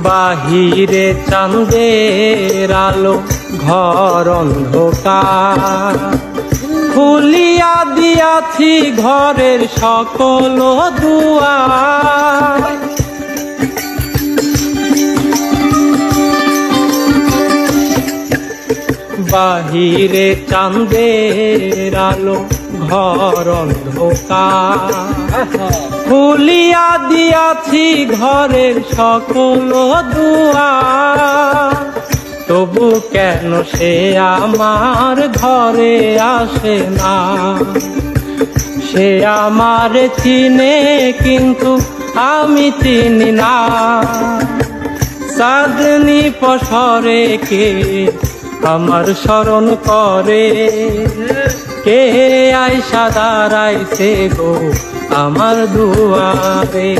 বাহিরে চাঁদের আলো ঘর অন্ধকার, খুলিয়া দিয়াছি ঘরের সকল দুয়ার। বাহিরে চাঁদের আলো ঘর অন্ধকার, খুলিয়া দিয়াছি ঘরের সকল দুয়ার। তবু কেন সে আমার ঘরে আসে না? সে আমার চিনে কিন্তু আমি চিনি না। চাঁদনি পসরে কে আমার স্মরণ করে, কে আইসা দাঁড়াইছে গো আমার দুয়ারে।